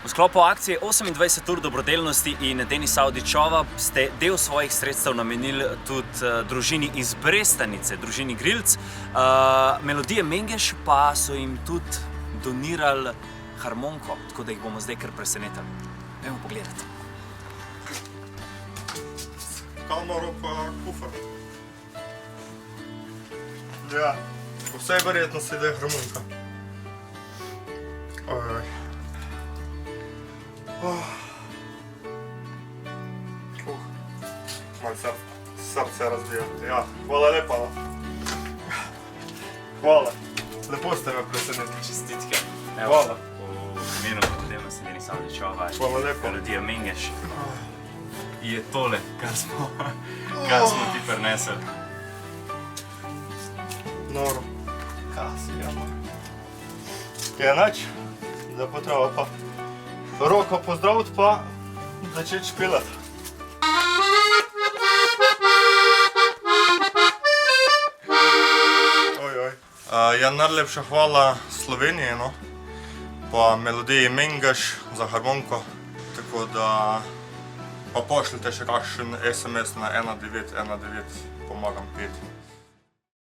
V sklopu akcije 28 ur dobrodelnosti in Denis Avdićova ste del svojih sredstev namenili tudi družini iz Brestanice, družini Grilc. Melodije Mengeš pa so jim tudi donirali harmoniko, tako da jih bomo zdaj kar presenetili. Dajmo pogledati. Kamero pa kufer. Ja, po vsej verjetnosti da je harmonika. Ojoj. Malo srce razbija. Ja, hvala lepa. Hvala. Lepo ste me presenetili. Čestitke. Hvala. V imenu dobrodelnosti Denis Avdićova in melodije Mengeš je tole, kar smo ti prinesli. Noro. Kaj si ga ima? Je nač, da potreba pa roko pozdraviti pa začeti špilati. Ja, najlepša hvala Sloveniji, no, pa melodiji Mengeš za harmoniko, tako da pa pošljite še kakšen SMS na 1919, pomagam peti.